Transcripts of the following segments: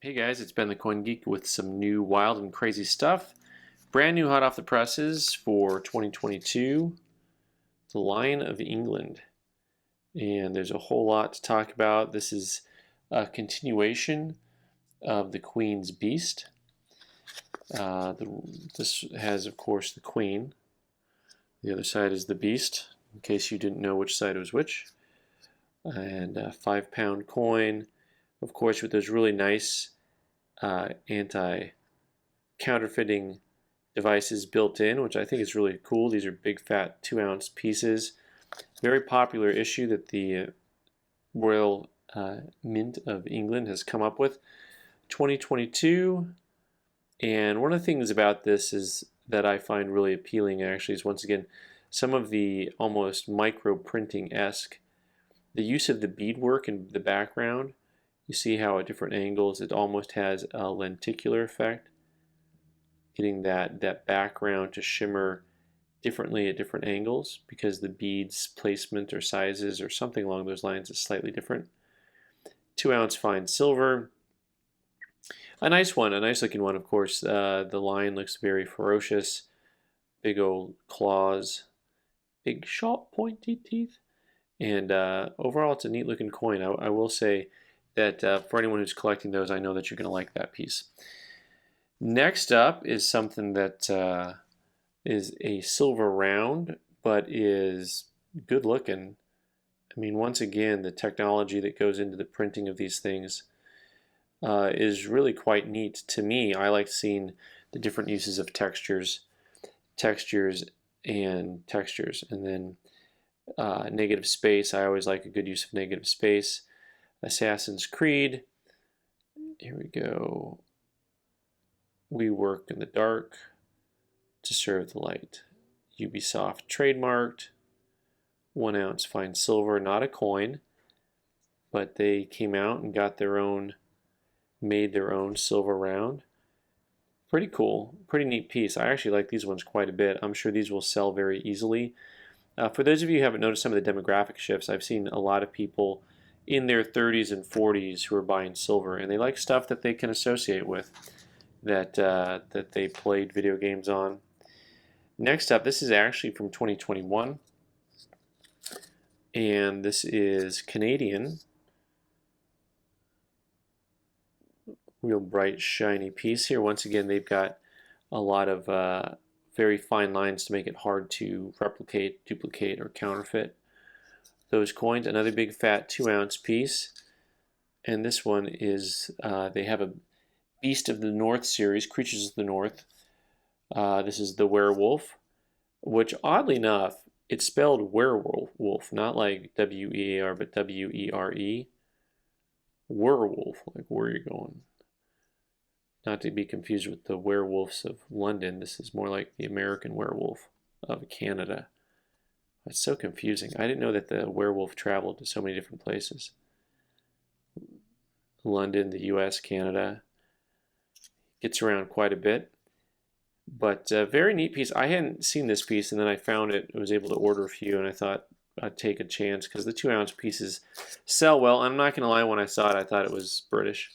Hey guys, it's Ben the Coin Geek with some new wild and crazy stuff. Brand new hot off the presses for 2022, the Lion of England. And there's a whole lot to talk about. This is a continuation of the Queen's Beast. This has, of course, the Queen. The other side is the Beast, in case you didn't know which side was which. And a £5 coin, of course, with those really nice anti-counterfeiting devices built in, which I think is really cool. These are big fat 2-ounce pieces. Very popular issue that the Royal Mint of England has come up with. 2022, and one of the things about this is that I find really appealing actually is once again some of the almost micro printing-esque, the use of the beadwork in the background. You see how at different angles it almost has a lenticular effect, getting that background to shimmer differently at different angles because the beads placement or sizes or something along those lines is slightly different. 2-ounce fine silver. A nice one, a nice looking one, of course. The lion looks very ferocious. Big old claws, big sharp pointy teeth. And overall it's a neat looking coin. I will say that for anyone who's collecting those, I know that you're going to like that piece. Next up is something that is a silver round, but is good looking. I mean, once again, the technology that goes into the printing of these things is really quite neat. To me, I like seeing the different uses of textures, and then negative space. I always like a good use of negative space. Assassin's Creed. Here we go. We work in the dark to serve the light. Ubisoft trademarked. 1-ounce fine silver, not a coin, but they came out and made their own silver round. Pretty cool, pretty neat piece. I actually like these ones quite a bit. I'm sure these will sell very easily. For those of you who haven't noticed some of the demographic shifts, I've seen a lot of people in their 30s and 40s who are buying silver, and they like stuff that they can associate with, that they played video games on. Next up, this is actually from 2021, and this is Canadian. Real bright, shiny piece here. Once again, they've got a lot of very fine lines to make it hard to replicate, duplicate, or counterfeit those coins. Another big fat 2-ounce piece, and this one is they have a Beast of the North series, Creatures of the North. This is the Werewolf, which oddly enough, it's spelled werewolf, not like W-E-A-R, but W-E-R-E. Werewolf, like where are you going? Not to be confused with the werewolves of London. This is more like the American werewolf of Canada. It's so confusing. I didn't know that the werewolf traveled to so many different places. London, the US, Canada. Gets around quite a bit. But very neat piece. I hadn't seen this piece, and then I found it. I was able to order a few, and I thought I'd take a chance because the 2-ounce pieces sell well. I'm not going to lie, when I saw it, I thought it was British.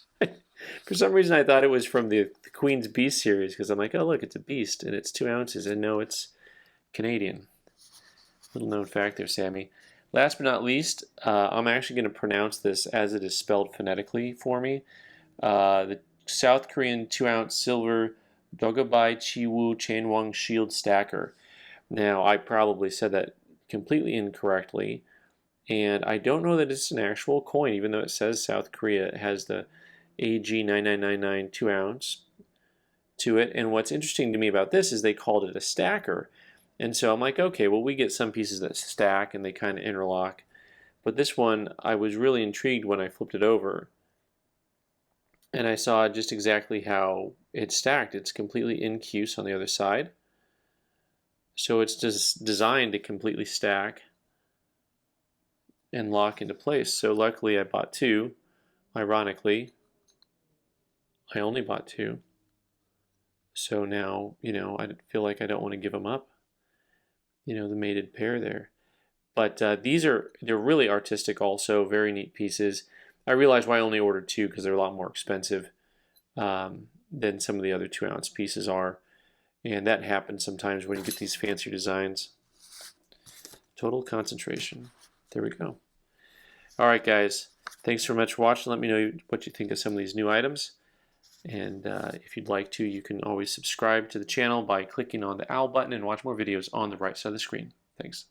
For some reason, I thought it was from the Queen's Beast series because I'm like, oh, look, it's a beast, and it's 2 ounces. And no, it's Canadian. Little known fact there, Sammy. Last but not least, I'm actually going to pronounce this as it is spelled phonetically for me. The South Korean 2-ounce silver Dogabai Chiwoo Chanwang Shield Stacker. Now, I probably said that completely incorrectly, and I don't know that it's an actual coin, even though it says South Korea. It has the AG9999 2-ounce to it, and what's interesting to me about this is they called it a stacker. And so I'm like, okay, well, we get some pieces that stack and they kind of interlock. But this one, I was really intrigued when I flipped it over. And I saw just exactly how it's stacked. It's completely incuse on the other side. So it's just designed to completely stack and lock into place. So luckily I bought two. Ironically, I only bought two. So now, I feel like I don't want to give them up. The mated pair there. But they're really artistic also, very neat pieces. I realize why I only ordered two because they're a lot more expensive. than some of the other 2-ounce pieces are. And that happens sometimes when you get these fancier designs. Total concentration. There we go. All right, guys. Thanks so much for watching. Let me know what you think of some of these new items. And if you'd like to, you can always subscribe to the channel by clicking on the owl button and watch more videos on the right side of the screen. Thanks.